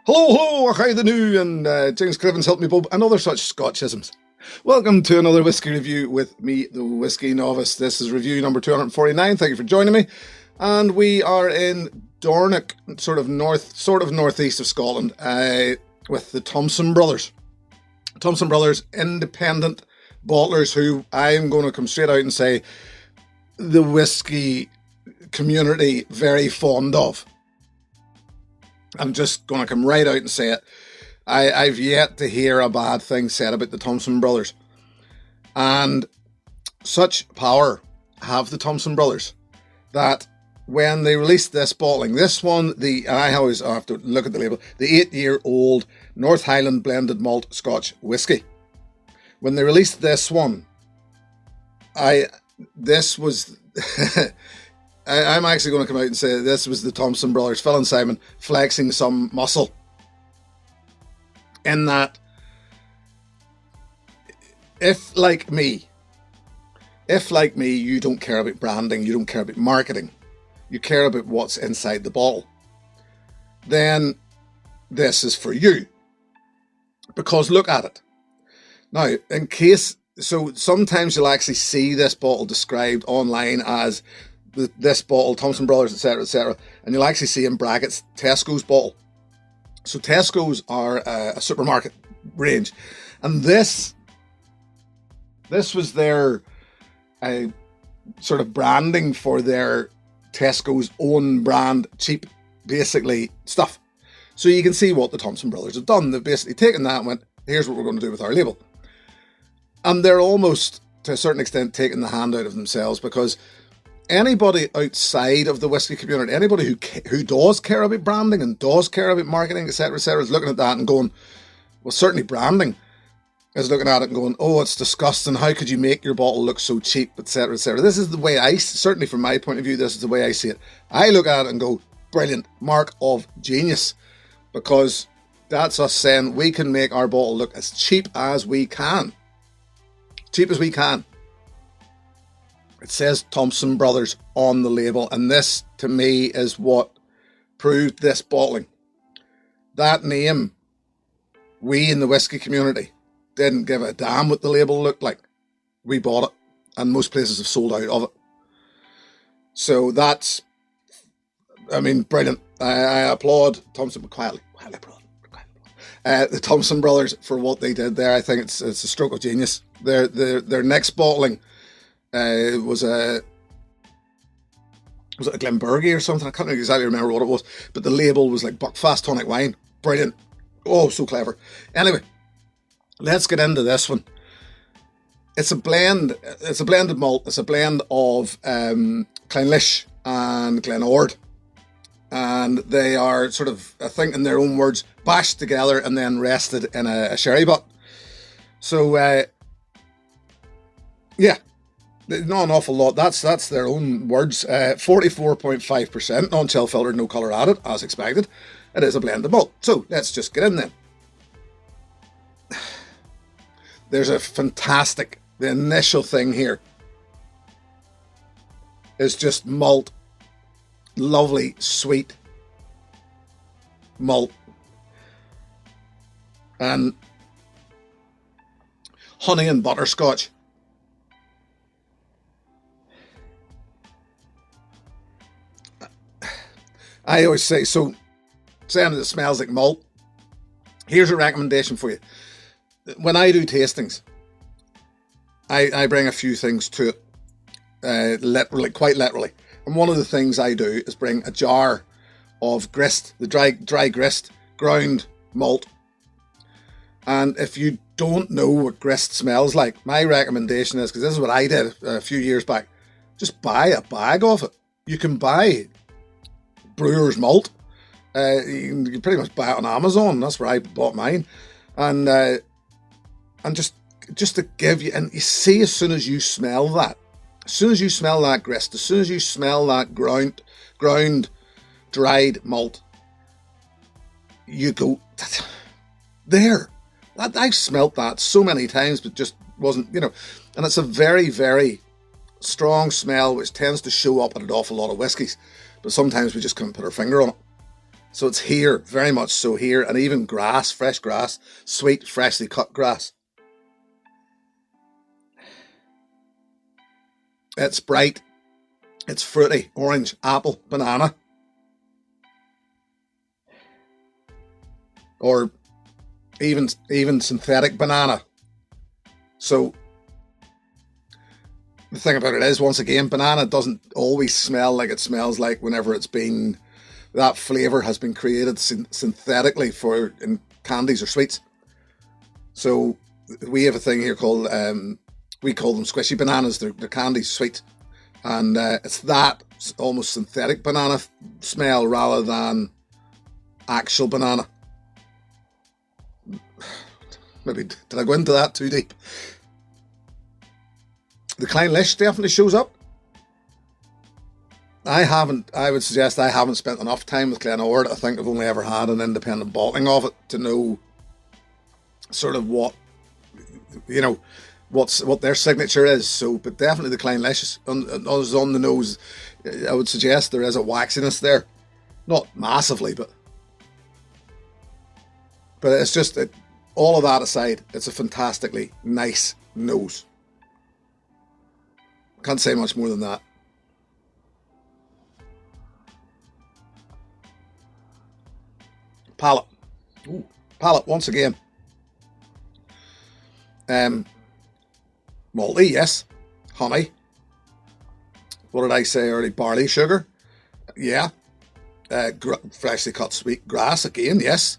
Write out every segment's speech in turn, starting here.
Hello, hi the new, and James Crivens help me Bob, and other such Scotchisms. Welcome to another whiskey review with me, the Whiskey Novice. This is review number 249. Thank you for joining me. And we are in Dornoch, sort of northeast of Scotland, with the Thompson Brothers. Thompson Brothers, independent bottlers who I'm going to come straight out and say the whiskey community very fond of. I'm just going to come right out and say it. I've yet to hear a bad thing said about the Thompson Brothers. And such power have the Thompson Brothers that when they released this bottling, this one, I always have to look at the label, the 8-year-old North Highland blended malt Scotch whiskey. When they released this one, this was... I'm actually going to come out and say this was the Thompson Brothers, Phil and Simon, flexing some muscle. In that, if like me, you don't care about branding, you don't care about marketing, you care about what's inside the bottle, then this is for you. Because look at it. Now, so sometimes you'll actually see this bottle described online as this bottle, Thompson Brothers, etc., and you'll actually see in brackets Tesco's bottle. So Tesco's are a supermarket range, and this was their sort of branding for their Tesco's own brand cheap, basically, stuff. So you can see what the Thompson Brothers have done. They've basically taken that and went, here's what we're going to do with our label. And they're almost, to a certain extent, taking the hand out of themselves, because anybody outside of the whiskey community, anybody who does care about branding and does care about marketing, etc., is looking at that and going, well, certainly branding is looking at it and going, oh, it's disgusting. How could you make your bottle look so cheap, etc., etc. This is the way certainly from my point of view, this is the way I see it. I look at it and go, brilliant, mark of genius, because that's us saying we can make our bottle look as cheap as we can. Cheap as we can. It says Thompson Brothers on the label, and this, to me, is what proved this bottling. That name, we in the whiskey community didn't give a damn what the label looked like. We bought it, and most places have sold out of it. So that's, brilliant. I applaud Thompson, quietly applaud. The Thompson Brothers for what they did there. I think it's a stroke of genius. Their next bottling was it a Glenburgie or something? I can't exactly remember what it was, but the label was like Buckfast tonic wine. Brilliant. Oh, so clever. Anyway, let's get into this one. It's a blend. It's a blended malt. It's a blend of Clynelish and Glenord, and they are sort of, I think in their own words, bashed together and then rested in a sherry butt. So yeah. Not an awful lot. That's their own words. 44.5% non-chill filtered, no colour added, as expected. It is a blended malt. So let's just get in then. There's a fantastic, the initial thing here is just malt. Lovely, sweet malt. And honey and butterscotch. I always say, so saying it smells like malt, here's a recommendation for you. When I do tastings, I bring a few things to it, quite literally. And one of the things I do is bring a jar of grist, the dry grist, ground malt. And if you don't know what grist smells like, my recommendation is, because this is what I did a few years back, just buy a bag of it. You can buy brewer's malt. You can pretty much buy it on Amazon. That's where I bought mine. And just to give you, and you see, as soon as you smell that grist, as soon as you smell that ground dried malt, you go, there. I've smelt that so many times, but just wasn't, and it's a very, very strong smell which tends to show up in an awful lot of whiskies, but sometimes we just can't put our finger on it. So it's here, very much so here, and even grass, fresh grass, sweet, freshly cut grass. It's bright, it's fruity, orange, apple, banana, or even synthetic banana. So the thing about it is, once again, banana doesn't always smell like it smells like whenever that flavour has been created synthetically in candies or sweets. So we have a thing here called, we call them squishy bananas. They're candies, sweet. And it's that almost synthetic banana smell rather than actual banana. Maybe, did I go into that too deep? The Clynelish definitely shows up. I would suggest I haven't spent enough time with Glen Ord. I think I've only ever had an independent bottling of it to know sort of what their signature is. So, but definitely the Clynelish is on the nose. I would suggest there is a waxiness there. Not massively, but it's just, all of that aside, it's a fantastically nice nose. Can't say much more than that. Palate. Ooh, palate once again. Malty, yes. Honey. What did I say earlier? Barley sugar. Yeah. Freshly cut sweet grass again, yes.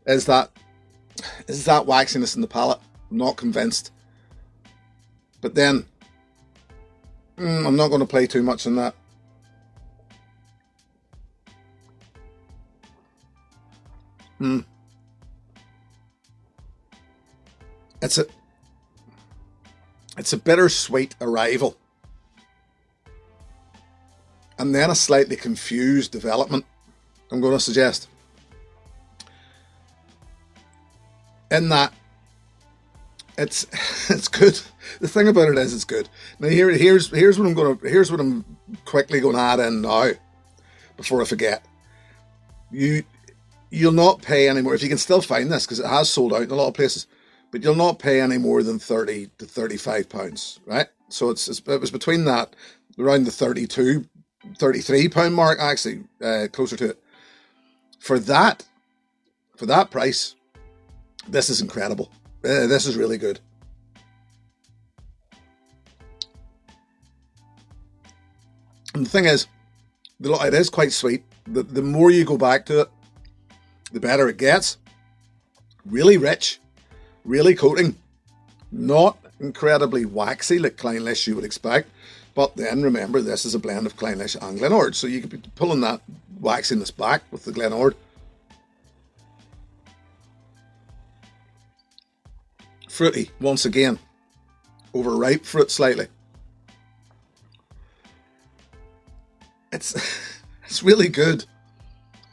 Is that waxiness in the palate? I'm not convinced. But then, I'm not going to play too much on that. It's a bittersweet arrival, and then a slightly confused development, I'm going to suggest. In that, it's good. The thing about it is, it's good. Now here's what I'm quickly going to add in now, before I forget. You'll not pay any more, if you can still find this, because it has sold out in a lot of places, but you'll not pay any more than £30 to £35, right? So it was between that, around the £32, £33 mark, actually, closer to it. For that price, this is incredible. This is really good. And the thing is, it is quite sweet. The more you go back to it, the better it gets. Really rich, really coating, not incredibly waxy like Clynelish you would expect. But then remember, this is a blend of Clynelish and Glen Ord, so you could be pulling that waxiness back with the Glen Ord. Fruity, once again. Overripe fruit slightly. It's really good,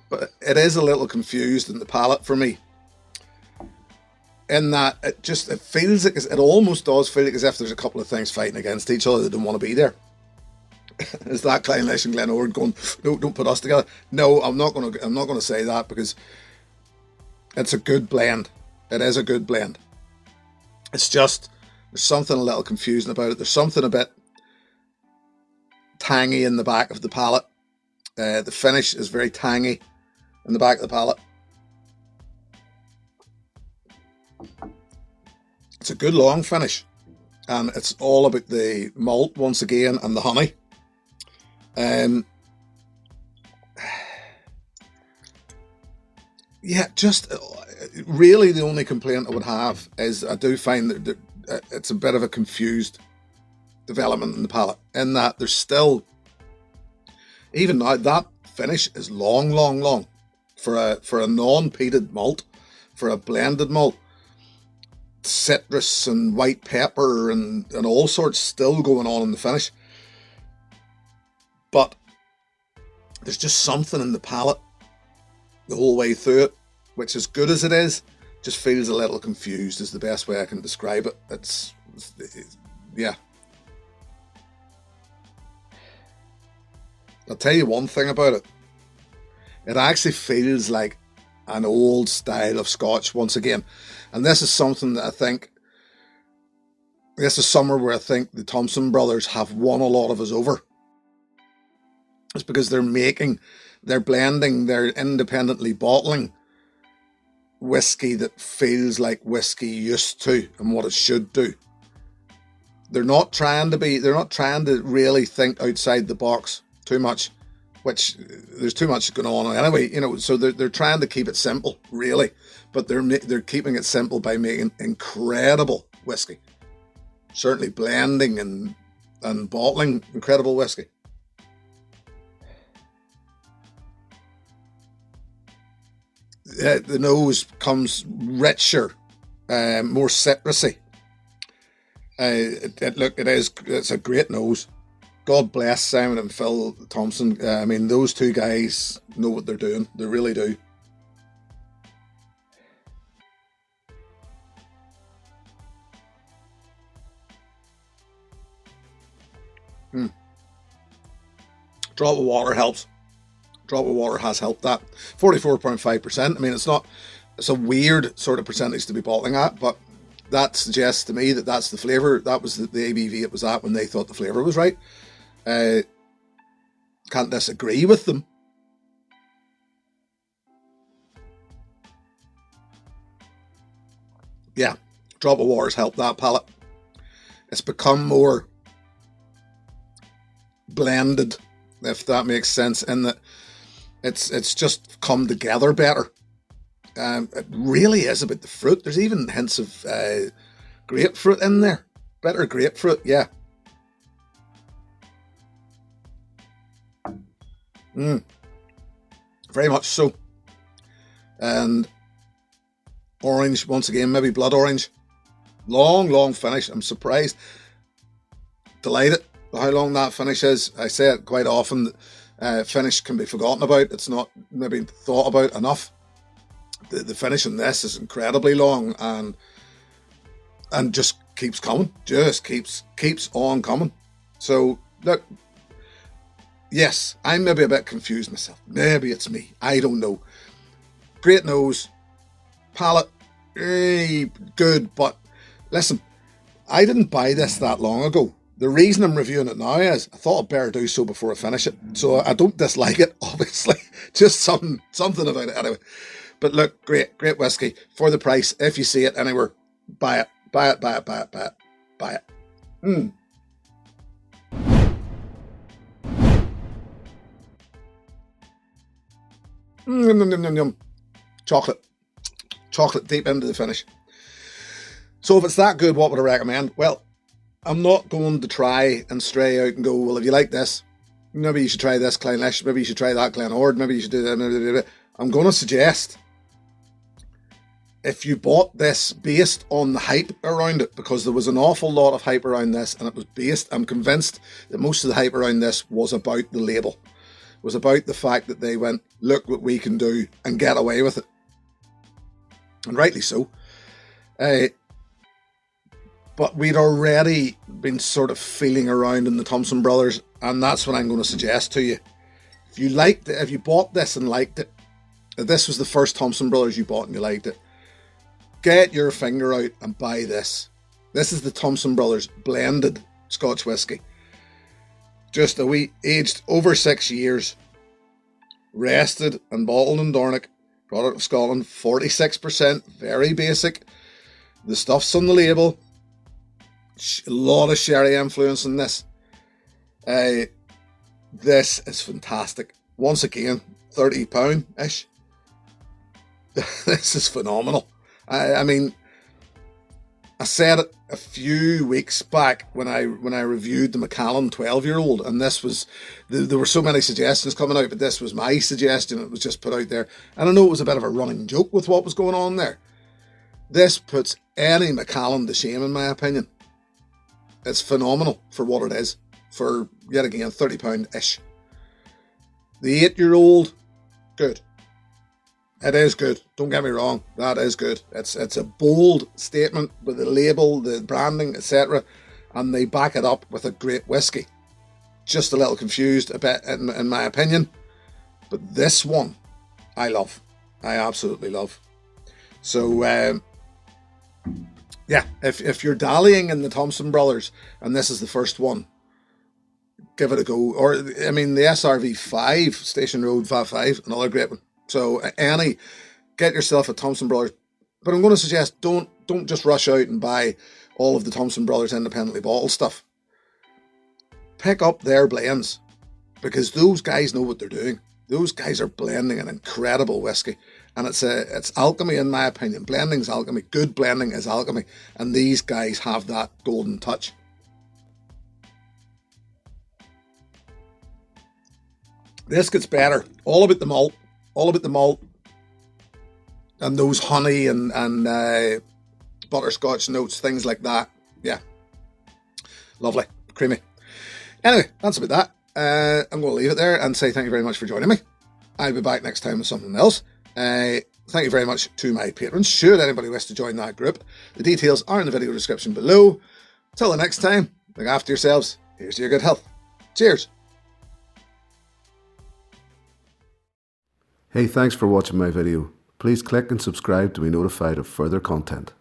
but it is a little confused in the palate for me. In that it feels like, it almost does feel like as if there's a couple of things fighting against each other that don't want to be there. Is that Clynelish and Glen Ord going, no, don't put us together? No, I'm not going to say that, because it's a good blend. It is a good blend. It's just, there's something a little confusing about it. There's something a bit tangy in the back of the palate. The finish is very tangy in the back of the palate. It's a good long finish, and it's all about the malt once again and the honey. Yeah, just really the only complaint I would have is I do find that it's a bit of a confused development in the palate, in that there's still, even now, that finish is long for a non-peated malt, for a blended malt. Citrus and white pepper and all sorts still going on in the finish, but there's just something in the palate the whole way through it, which, as good as it is, just feels a little confused, is the best way I can describe it. Yeah. I'll tell you one thing about it. It actually feels like an old style of Scotch once again. And this is something that I think, this is somewhere where I think the Thompson brothers have won a lot of us over. It's because they're blending, they're independently bottling whiskey that feels like whiskey used to and what it should do. They're not trying to really think outside the box too much, which there's too much going on anyway, so they're trying to keep it simple, really, but they're keeping it simple by making incredible whiskey. Certainly blending and bottling incredible whiskey. The nose comes richer, more citrusy. It's a great nose. God bless Simon and Phil Thompson. I mean, those two guys know what they're doing. They really do. Drop of water helps. Drop of water has helped that. 44.5%. I mean, it's a weird sort of percentage to be bottling at, but that suggests to me that that's the flavour. That was the ABV it was at when they thought the flavour was right. Can't disagree with them. Yeah, drop of water's helped that palate. It's become more blended, if that makes sense, in that it's just come together better. It really is about the fruit. There's even hints of grapefruit in there. Better grapefruit, yeah. Very much so. And orange, once again, maybe blood orange. Long finish. I'm surprised. Delighted how long that finish is. I say it quite often. Finish can be forgotten about. It's not maybe thought about enough. The finish in this is incredibly long and just keeps coming. Just keeps on coming. So look, yes, I'm maybe a bit confused myself. Maybe it's me. I don't know. Great nose, palate, good. But listen, I didn't buy this that long ago. The reason I'm reviewing it now is I thought I'd better do so before I finish it. So I don't dislike it, obviously. Just something about it anyway. But look, great whiskey for the price. If you see it anywhere, buy it. Buy it. Yum. Chocolate deep into the finish. So if it's that good, what would I recommend? Well, I'm not going to try and stray out and go, well, if you like this, maybe you should try this Clynelish, maybe you should try that Glenord, maybe you should do that. I'm going to suggest, if you bought this based on the hype around it, because there was an awful lot of hype around this, and it was based, I'm convinced that most of the hype around this was about the label. It was about the fact that they went, look what we can do and get away with it. And rightly so. But we'd already been sort of feeling around in the Thompson brothers, and that's what I'm going to suggest to you. If you liked it, if you bought this and liked it, if this was the first Thompson brothers you bought and you liked it, get your finger out and buy this. This is the Thompson brothers blended Scotch whisky. Just a wee, aged over 6 years, rested and bottled in Dornoch, product of Scotland, 46%, very basic. The stuff's on the label. A lot of sherry influence in this. This is fantastic. Once again, £30-ish. This is phenomenal. I mean, I said it a few weeks back when I reviewed the Macallan 12-year-old, and this was, there were so many suggestions coming out, but this was my suggestion. It was just put out there, and I know it was a bit of a running joke with what was going on there. This puts any Macallan to shame, in my opinion. It's phenomenal for what it is, for, yet again, £30-ish. The 8-year-old, good. It is good. Don't get me wrong. That is good. It's a bold statement with the label, the branding, etc. And they back it up with a great whiskey. just a little confused a bit in my opinion. But this one, I love. I absolutely love. So, yeah, if you're dallying in the Thompson Brothers and this is the first one, give it a go. Or, I mean, the SRV5, Station Road 5, another great one. So, get yourself a Thompson Brothers. But I'm going to suggest don't just rush out and buy all of the Thompson Brothers independently bottled stuff. Pick up their blends, because those guys know what they're doing. Those guys are blending an incredible whiskey, and it's alchemy in my opinion. Blending's alchemy. Good blending is alchemy, and these guys have that golden touch. This gets better. All about the malt. All about the malt. And those honey and butterscotch notes, things like that. Yeah. Lovely. Creamy. Anyway, that's about that. I'm going to leave it there and say thank you very much for joining me. I'll be back next time with something else. Thank you very much to my patrons. Should anybody wish to join that group, the details are in the video description below. Till the next time, look after yourselves. Here's to your good health. Cheers. Hey, thanks for watching my video. Please click and subscribe to be notified of further content.